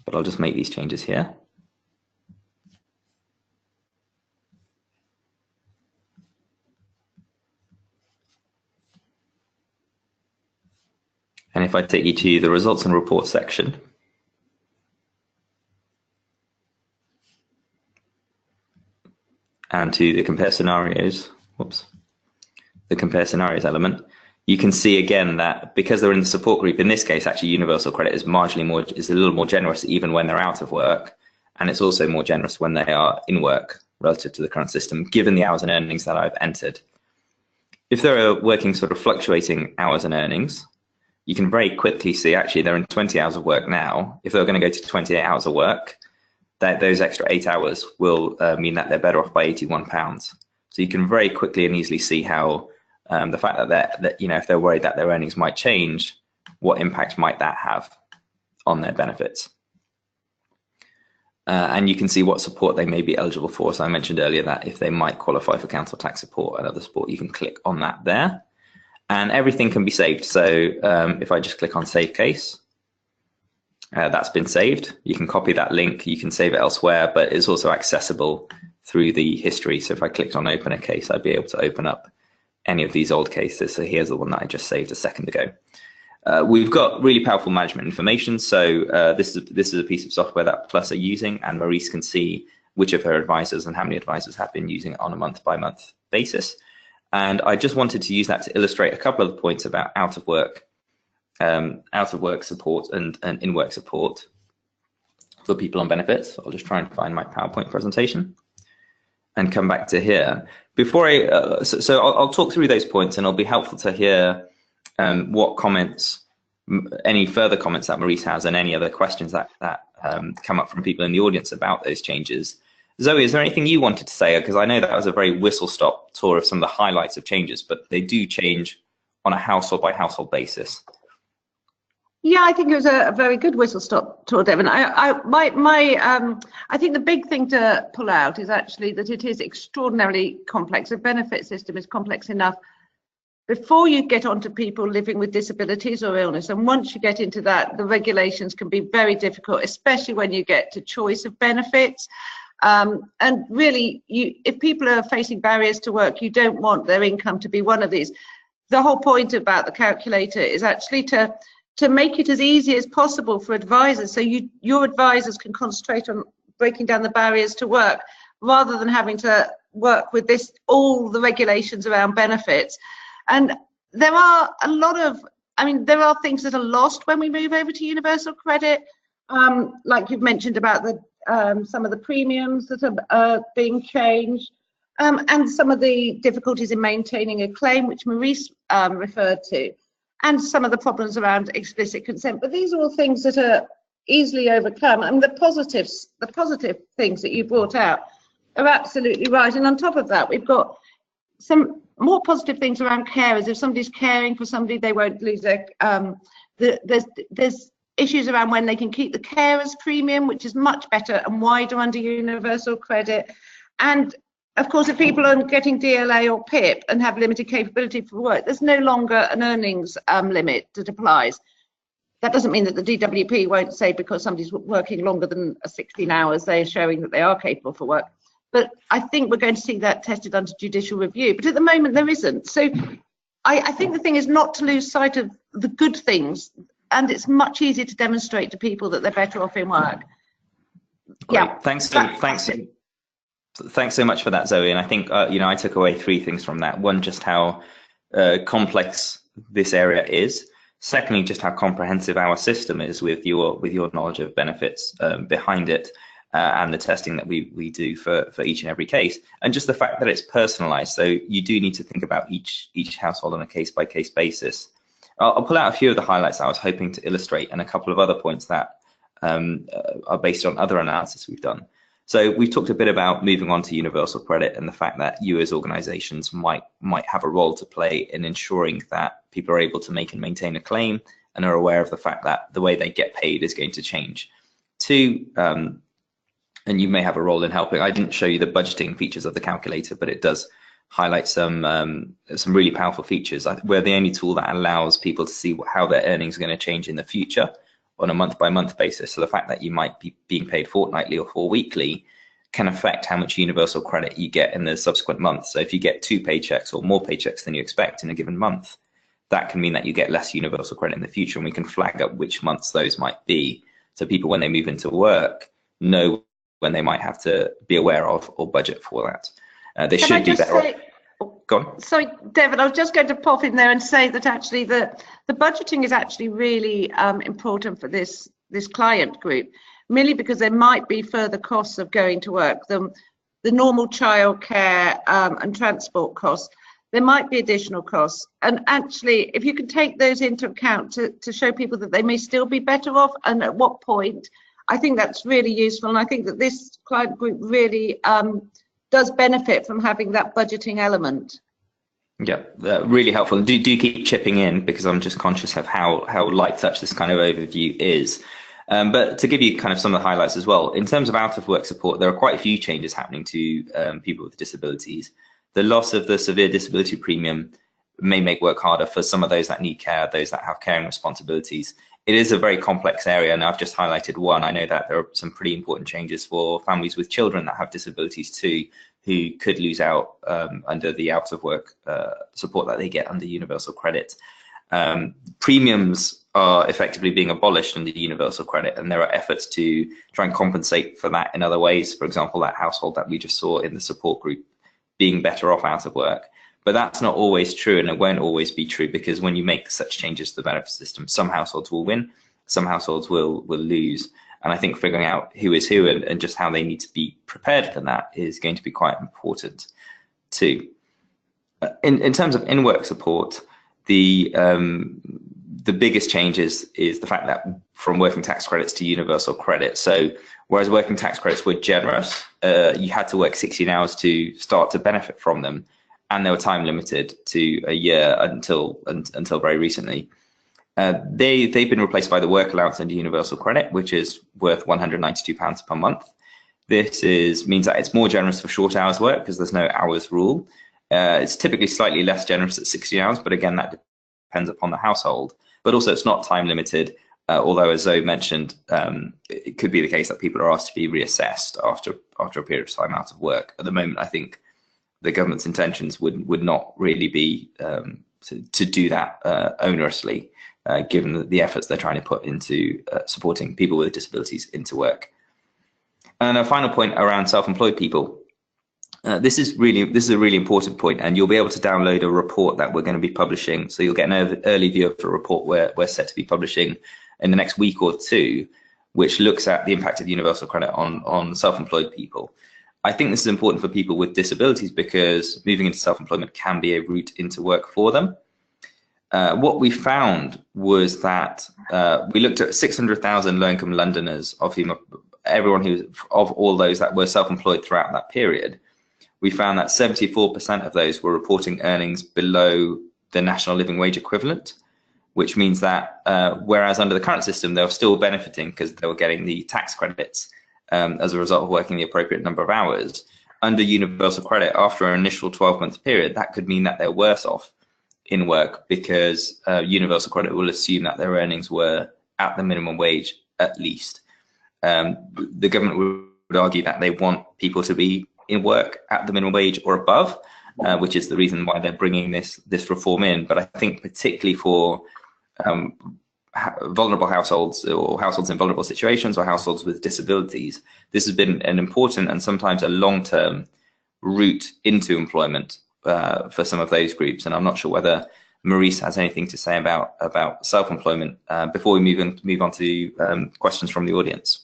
But I'll just make these changes here. And if I take you to the results and reports section, and to the compare scenarios, the compare scenarios element, you can see again that because they're in the support group, in this case, actually universal credit is is a little more generous even when they're out of work, and it's also more generous when they are in work relative to the current system, given the hours and earnings that I've entered. If they're working sort of fluctuating hours and earnings, you can very quickly see actually they're in 20 hours of work now. If they're going to go to 28 hours of work, those extra 8 hours will mean that they're better off by £81. So you can very quickly and easily see how the fact that if they're worried that their earnings might change, what impact might that have on their benefits. And you can see what support they may be eligible for. So I mentioned earlier that if they might qualify for council tax support and other support, you can click on that there. And everything can be saved. So if I just click on Save Case, that's been saved. You can copy that link, you can save it elsewhere, but it's also accessible through the history. So if I clicked on Open a Case, I'd be able to open up any of these old cases. So here's the one that I just saved a second ago. We've got really powerful management information. So this is a piece of software that Plus are using, and Maurice can see which of her advisors and how many advisors have been using it on a month-by-month basis. And I just wanted to use that to illustrate a couple of the points about out of work out of work support and in work support for people on benefits. I'll just try and find my PowerPoint presentation and come back to here. Before I'll talk through those points, and it'll be helpful to hear what comments, any further comments that Maurice has, and any other questions that come up from people in the audience about those changes. Zoe, is there anything you wanted to say? Because I know that was a very whistle-stop tour of some of the highlights of changes, but they do change on a household by household basis. Yeah, I think it was a very good whistle-stop tour, Devon. I think the big thing to pull out is actually that it is extraordinarily complex. The benefit system is complex enough before you get onto people living with disabilities or illness. And once you get into that, the regulations can be very difficult, especially when you get to choice of benefits. And really, if people are facing barriers to work, you don't want their income to be one of these. The whole point about the calculator is actually to make it as easy as possible for advisors, so your advisors can concentrate on breaking down the barriers to work, rather than having to work with all the regulations around benefits. And there are a lot of, there are things that are lost when we move over to universal credit, like you've mentioned about some of the premiums that are being changed, and some of the difficulties in maintaining a claim, which Maurice referred to, and some of the problems around explicit consent. But these are all things that are easily overcome. And the positive things that you brought out are absolutely right. And on top of that, we've got some more positive things around carers. If somebody's caring for somebody, they won't lose their, there's issues around when they can keep the carers premium, which is much better and wider under universal credit. And of course, if people are getting DLA or PIP and have limited capability for work, there's no longer an earnings limit that applies. That doesn't mean that the DWP won't say because somebody's working longer than 16 hours, they're showing that they are capable for work. But I think we're going to see that tested under judicial review. But at the moment, there isn't. So I think the thing is not to lose sight of the good things. And it's much easier to demonstrate to people that they're better off in work. Great. Yeah. Thanks so much for that, Zoe. And I think I took away three things from that. One, just how complex this area is. Secondly, just how comprehensive our system is with your knowledge of benefits behind it, and the testing that we do for each and every case, and just the fact that it's personalized. So you do need to think about each household on a case-by-case basis. I'll pull out a few of the highlights I was hoping to illustrate, and a couple of other points that are based on other analysis we've done. So we've talked a bit about moving on to universal credit and the fact that you as organizations might have a role to play in ensuring that people are able to make and maintain a claim and are aware of the fact that the way they get paid is going to change. Two, and you may have a role in helping. I didn't show you the budgeting features of the calculator, but it does highlight some really powerful features. We're the only tool that allows people to see how their earnings are going to change in the future on a month-by-month basis. So the fact that you might be being paid fortnightly or weekly can affect how much universal credit you get in the subsequent month. So if you get 2 paychecks or more paychecks than you expect in a given month, that can mean that you get less universal credit in the future, and we can flag up which months those might be. So people, when they move into work, know when they might have to be aware of or budget for that. They should be better. Go on. Sorry, Devon, I was just going to pop in there and say that actually the budgeting is actually really important for this client group, merely because there might be further costs of going to work, the normal childcare and transport costs. There might be additional costs, and actually if you can take those into account to show people that they may still be better off and at what point, I think that's really useful. And I think that this client group really does benefit from having that budgeting element. Yeah, really helpful. Do keep chipping in, because I'm just conscious of how light touch this kind of overview is. But to give you kind of some of the highlights as well, in terms of out of work support, there are quite a few changes happening to people with disabilities. The loss of the severe disability premium may make work harder for some of those that need care, those that have caring responsibilities. It is a very complex area, and I've just highlighted one. I know that there are some pretty important changes for families with children that have disabilities too, who could lose out under the out of work support that they get under universal credit. Premiums are effectively being abolished under universal credit, and there are efforts to try and compensate for that in other ways. For example, that household that we just saw in the support group being better off out of work. But that's not always true, and it won't always be true, because when you make such changes to the benefit system, some households will win, some households will lose. And I think figuring out who is who and just how they need to be prepared for that is going to be quite important too. In terms of in-work support, the biggest change is the fact that from working tax credits to universal credit. So whereas working tax credits were generous, you had to work 16 hours to start to benefit from them, and they were time limited to a year until very recently. They've been replaced by the work allowance under universal credit, which is worth £192 per month. This means that it's more generous for short hours work because there's no hours rule. It's typically slightly less generous at 60 hours, but again, that depends upon the household. But also, it's not time limited, although, as Zoe mentioned, it could be the case that people are asked to be reassessed after a period of time out of work. At the moment, I think the government's intentions would not really be to do that onerously, given the efforts they're trying to put into supporting people with disabilities into work. And a final point around self-employed people. This is a really important point, and you'll be able to download a report that we're going to be publishing. So you'll get an early view of the report we're set to be publishing in the next week or two, which looks at the impact of universal credit on self-employed people. I think this is important for people with disabilities because moving into self-employment can be a route into work for them. What we found was that we looked at 600,000 low-income Londoners, of whom of all those that were self-employed throughout that period. We found that 74% of those were reporting earnings below the national living wage equivalent, which means that whereas under the current system, they were still benefiting because they were getting the tax credits as a result of working the appropriate number of hours. Under universal credit, after an initial 12-month period, that could mean that they're worse off in work because universal credit will assume that their earnings were at the minimum wage at least. The government would argue that they want people to be in work at the minimum wage or above, which is the reason why they're bringing this reform in. But I think particularly for vulnerable households or households in vulnerable situations or households with disabilities, this has been an important and sometimes a long-term route into employment for some of those groups. And I'm not sure whether Maurice has anything to say about self-employment before we move on to questions from the audience.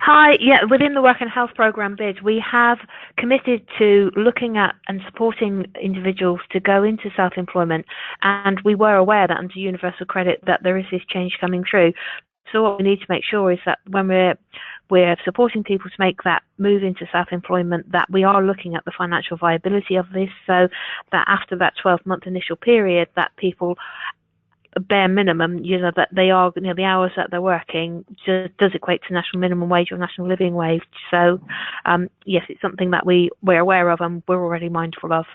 Hi, yeah, within the Work and Health Programme bid, we have committed to looking at and supporting individuals to go into self-employment, and we were aware that under universal credit that there is this change coming through. So what we need to make sure is that when we're supporting people to make that move into self-employment, that we are looking at the financial viability of this, so that after that 12-month initial period, that people bare minimum, that they are, the hours that they're working does equate to national minimum wage or national living wage. So yes, it's something that we're aware of and we're already mindful of.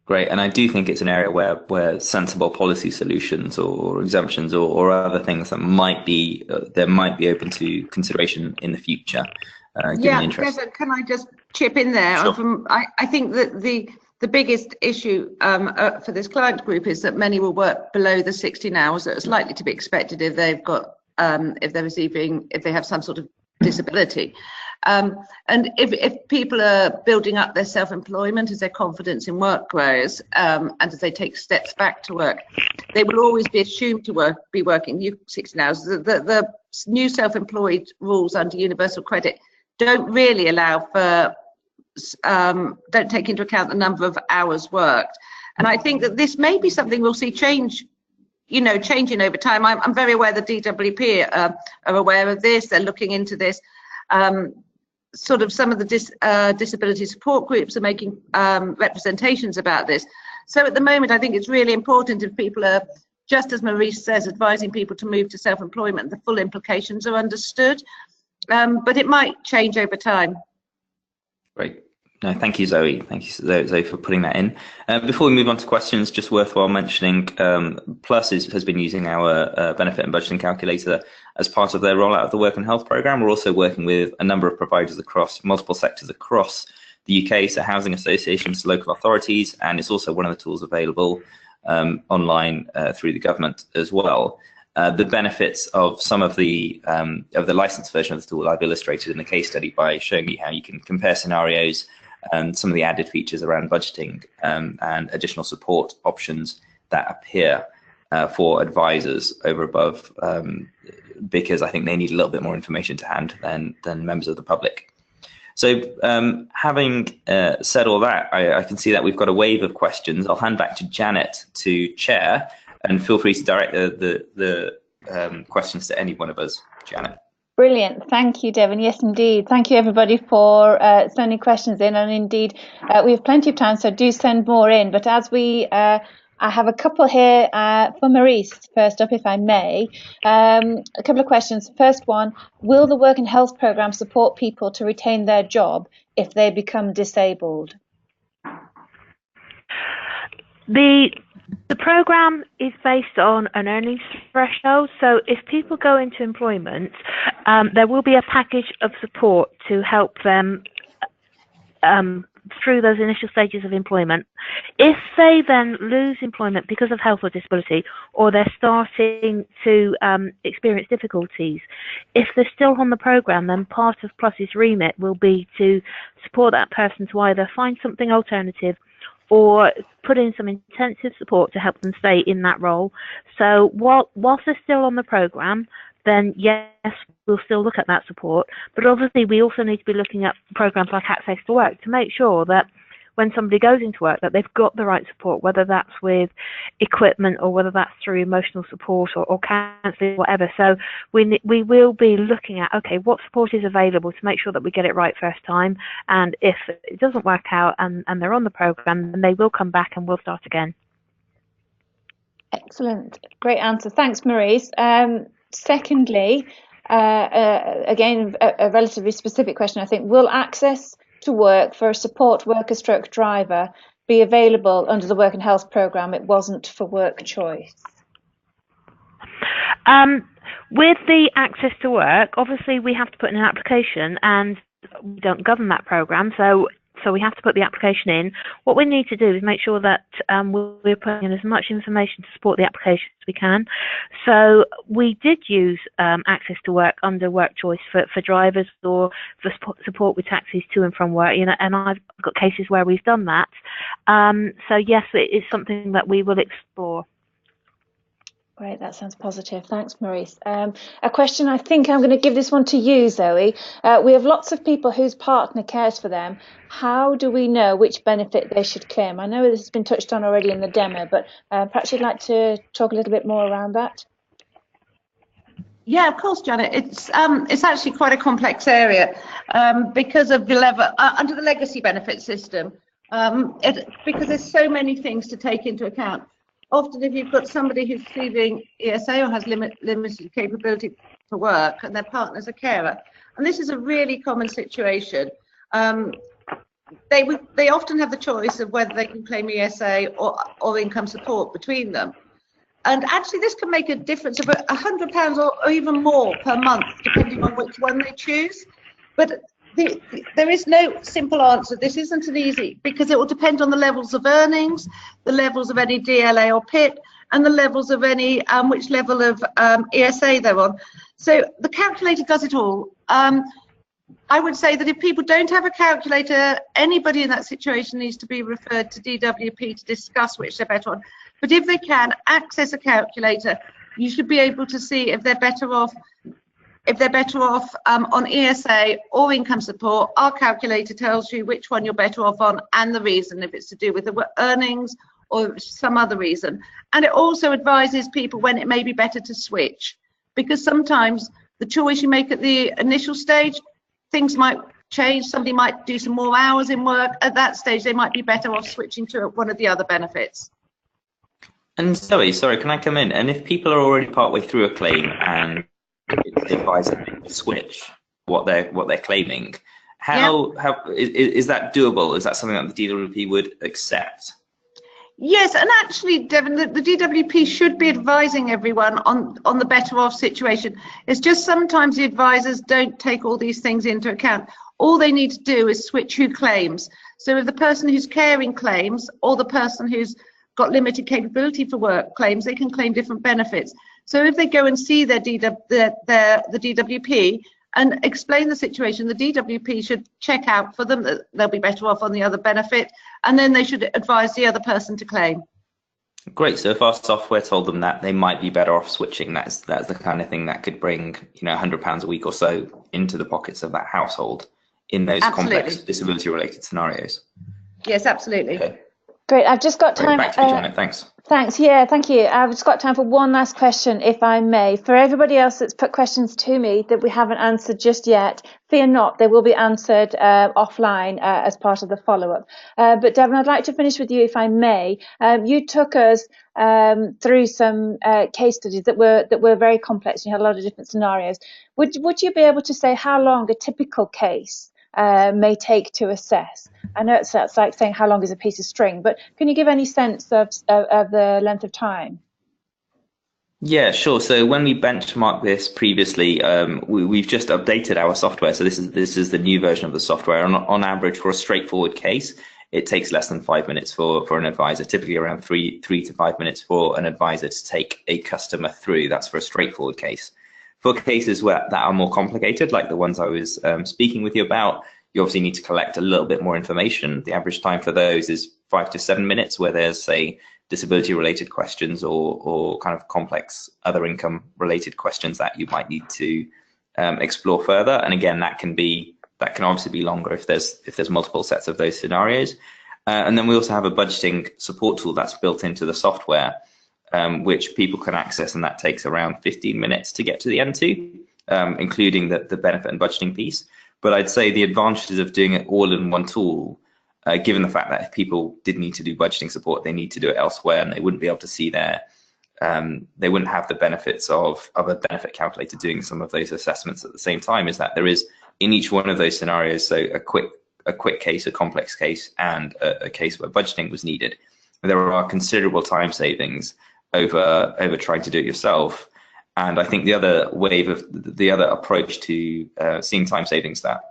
Great, and I do think it's an area where sensible policy solutions or exemptions or other things that might be open to consideration in the future. Yeah, Devon, can I just chip in there? Sure. I think that the biggest issue for this client group is that many will work below the 16 hours that is likely to be expected if they've got if they have some sort of disability. And if people are building up their self-employment as their confidence in work grows, and as they take steps back to work, they will always be assumed to be working 16 hours. The new self-employed rules under universal credit don't really allow for don't take into account the number of hours worked. And I think that this may be something we'll see changing over time. I'm very aware the DWP are aware of this. They're looking into this. Sort of some of the disability support groups are making representations about this. So at the moment, I think it's really important if people are, just as Maurice says, advising people to move to self-employment, the full implications are understood. But it might change over time. Great. No, thank you, Zoe. Thank you, Zoe, for putting that in. Before we move on to questions, just worthwhile mentioning, Plus has been using our benefit and budgeting calculator as part of their rollout of the Work and Health Programme. We're also working with a number of providers across multiple sectors across the UK, so housing associations, local authorities, and it's also one of the tools available online through the government as well. The benefits of some of the licensed version of the tool I've illustrated in the case study by showing you how you can compare scenarios some of the added features around budgeting and additional support options that appear for advisors over above, because I think they need a little bit more information to hand than members of the public. So having said all that, I can see that we've got a wave of questions. I'll hand back to Janet to chair, and feel free to direct the questions to any one of us. Janet. Brilliant. Thank you, Devon. Yes, indeed. Thank you, everybody, for sending questions in. And indeed, we have plenty of time, so do send more in. But as I have a couple here for Maurice, first up, if I may. A couple of questions. First one, will the Work and Health Programme support people to retain their job if they become disabled? The programme is based on an earnings threshold, so if people go into employment, there will be a package of support to help them through those initial stages of employment. If they then lose employment because of health or disability, or they're starting to experience difficulties, if they're still on the programme, then part of Plus's remit will be to support that person to either find something alternative or put in some intensive support to help them stay in that role. So whilst they're still on the programme, then yes, we'll still look at that support. But obviously, we also need to be looking at programs like Access to Work to make sure that when somebody goes into work, that they've got the right support, whether that's with equipment or whether that's through emotional support or counselling, whatever. So we will be looking at, okay, what support is available to make sure that we get it right first time. And if it doesn't work out and they're on the programme, then they will come back and we'll start again. Excellent. Great answer. Thanks, Maurice. Secondly, again, a relatively specific question, I think. Will access to work for a support worker stroke driver be available under the Work and Health Programme? It wasn't for work choice. With the access to work, obviously we have to put in an application, and we don't govern that programme, so we have to put the application in. What we need to do is make sure that we're putting in as much information to support the application as we can. So we did use access to work under work choice for drivers or for support with taxis to and from work, and I've got cases where we've done that. So yes, it is something that we will explore. Great, that sounds positive. Thanks, Maurice. A question, I think I'm going to give this one to you, Zoe. We have lots of people whose partner cares for them. How do we know which benefit they should claim? I know this has been touched on already in the demo, but perhaps you'd like to talk a little bit more around that. Yeah, of course, Janet. It's actually quite a complex area because of the level under the legacy benefit system. Because there's so many things to take into account. Often, if you've got somebody who's receiving ESA or has limited capability to work, and their partner's a carer, and this is a really common situation, they often have the choice of whether they can claim ESA or income support between them. And actually, this can make a difference of £100 or even more per month, depending on which one they choose. But there is no simple answer. This isn't an easy, because it will depend on the levels of earnings, the levels of any DLA or PIP, and the levels of any which level of ESA they're on. So the calculator does it all. I would say that if people don't have a calculator, anybody in that situation needs to be referred to DWP to discuss which they're better on. But if they can access a calculator, you should be able to see if they're better off. If they're better off on ESA or income support, our calculator tells you which one you're better off on and the reason, if it's to do with the earnings or some other reason. And it also advises people when it may be better to switch, because sometimes the choice you make at the initial stage, things might change. Somebody might do some more hours in work. At that stage, they might be better off switching to one of the other benefits. And Zoe, sorry, can I come in? And if people are already partway through a claim and it's advised to switch what they're claiming, how is that doable? Is that something that the DWP would accept? Yes, and actually, Devon, the DWP should be advising everyone on the better off situation. It's just sometimes the advisors don't take all these things into account. All they need to do is switch who claims. So if the person who's caring claims, or the person who's got limited capability for work claims, they can claim different benefits. So if they go and see the DWP, and explain the situation. The DWP should check out for them that they'll be better off on the other benefit, and then they should advise the other person to claim. Great. So if our software told them that they might be better off switching, that's the kind of thing that could bring, you know, £100 a week or so into the pockets of that household in those complex disability-related scenarios. Yes, absolutely. Okay. Great. I've just got time. Back to you, Janet. Thanks. Thanks. Yeah, thank you. I've just got time for one last question, if I may. For everybody else that's put questions to me that we haven't answered just yet, fear not, they will be answered offline as part of the follow-up. But Devon, I'd like to finish with you, if I may. You took us through some case studies that were very complex. You had a lot of different scenarios. Would you be able to say how long a typical case may take to assess? I know it's like saying how long is a piece of string, but can you give any sense of the length of time? Yeah, sure. So when we benchmarked this previously, we've just updated our software. So this is the new version of the software. On average, for a straightforward case, it takes less than 5 minutes for an advisor, typically around three to 5 minutes for an advisor to take a customer through. That's for a straightforward case. For cases that are more complicated, like the ones I was speaking with you about, you obviously need to collect a little bit more information. The average time for those is 5 to 7 minutes, where there's, say, disability-related questions or kind of complex other income-related questions that you might need to explore further. And again, that can obviously be longer if there's multiple sets of those scenarios. And then we also have a budgeting support tool that's built into the software, which people can access, and that takes around 15 minutes to get to the end to, including the benefit and budgeting piece. But I'd say the advantages of doing it all in one tool, given the fact that if people did need to do budgeting support, they need to do it elsewhere, and they wouldn't be able to see they wouldn't have the benefits of a benefit calculator doing some of those assessments at the same time, is that there is in each one of those scenarios, so a quick case, a complex case, and a case where budgeting was needed. There are considerable time savings over trying to do it yourself. And I think the other approach to seeing time savings that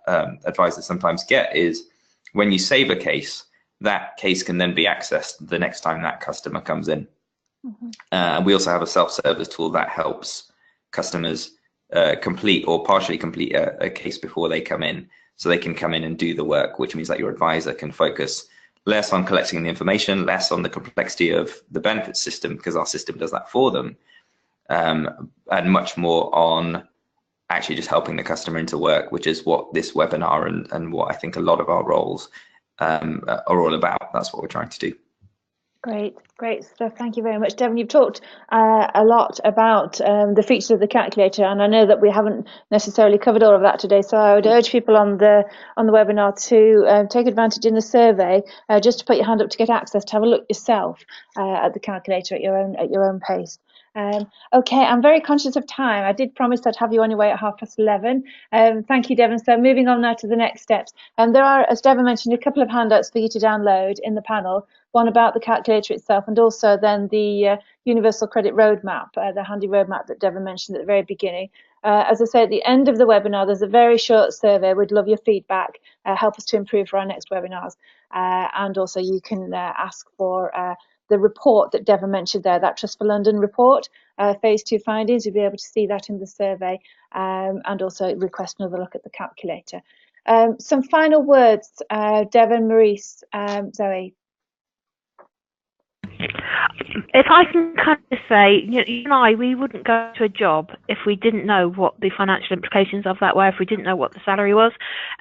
advisors sometimes get is when you save a case, that case can then be accessed the next time that customer comes in. Mm-hmm. We also have a self-service tool that helps customers complete or partially complete a case before they come in, so they can come in and do the work, which means that your advisor can focus less on collecting the information, less on the complexity of the benefits system, because our system does that for them, and much more on actually just helping the customer into work, which is what this webinar and what I think a lot of our roles are all about. That's what we're trying to do. Great stuff. Thank you very much, Devon. You've talked a lot about the features of the calculator, and I know that we haven't necessarily covered all of that today. So I would urge people on the webinar to take advantage in the survey, just to put your hand up to get access, to have a look yourself at the calculator at your own pace. Okay, I'm very conscious of time. I did promise I'd have you on your way at 11:30. Thank you, Devon. So moving on now to the next steps. There are, as Devon mentioned, a couple of handouts for you to download in the panel. One about the calculator itself, and also then the Universal Credit Roadmap, the handy roadmap that Devon mentioned at the very beginning. As I say, at the end of the webinar, there's a very short survey. We'd love your feedback. Help us to improve for our next webinars. And also you can ask for the report that Devon mentioned there, that Trust for London report, phase 2 findings. You'll be able to see that in the survey, and also request another look at the calculator. Some final words, Devon, Maurice, Zoe. If I can kind of say, you and I, we wouldn't go to a job if we didn't know what the financial implications of that were, if we didn't know what the salary was.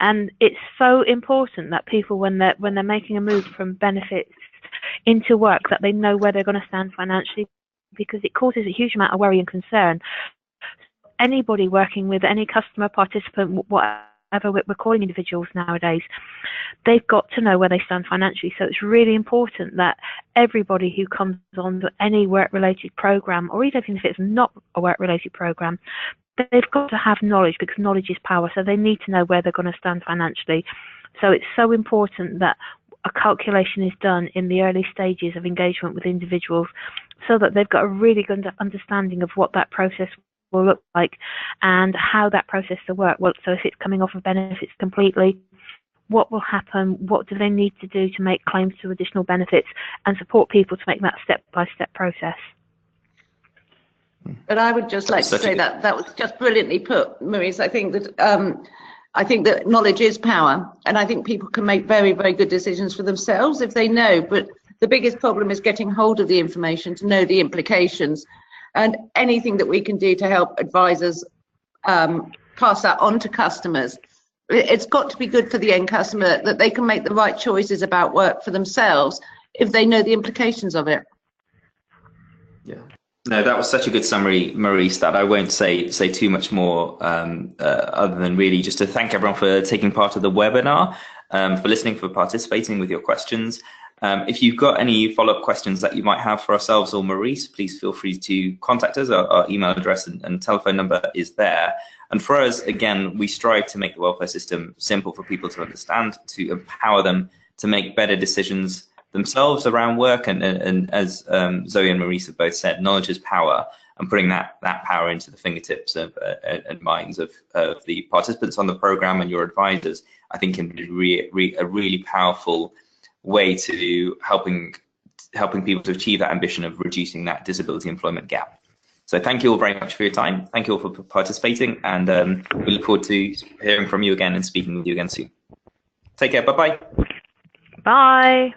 And it's so important that people, when they're making a move from benefits into work, that they know where they're going to stand financially, because it causes a huge amount of worry and concern. Anybody working with any customer, participant, whatever we're calling individuals nowadays, they've got to know where they stand financially. So it's really important that everybody who comes on to any work-related program, or even if it's not a work-related program, they've got to have knowledge, because knowledge is power. So they need to know where they're going to stand financially. So it's so important that a calculation is done in the early stages of engagement with individuals, so that they've got a really good understanding of what that process will look like and how that process will work. Well, so if it's coming off of benefits completely, what will happen? What do they need to do to make claims to additional benefits, and support people to make that step-by-step process? But I would just like to say that that was just brilliantly put, Maurice. I think that knowledge is power, and I think people can make very, very good decisions for themselves if they know. But the biggest problem is getting hold of the information to know the implications, and anything that we can do to help advisors pass that on to customers. It's got to be good for the end customer, that they can make the right choices about work for themselves if they know the implications of it. Yeah. No, that was such a good summary, Maurice, that I won't say too much more other than really just to thank everyone for taking part of the webinar, for listening, for participating with your questions. If you've got any follow-up questions that you might have for ourselves or Maurice, please feel free to contact us. Our email address and telephone number is there. And for us, again, we strive to make the welfare system simple for people to understand, to empower them to make better decisions themselves around work. And as Zoe and Maurice have both said, knowledge is power, and putting that power into the fingertips of and minds of the participants on the program and your advisors, I think can be a really powerful way to helping people to achieve that ambition of reducing that disability employment gap. So thank you all very much for your time. Thank you all for participating, and we look forward to hearing from you again and speaking with you again soon. Take care. Bye-bye. Bye.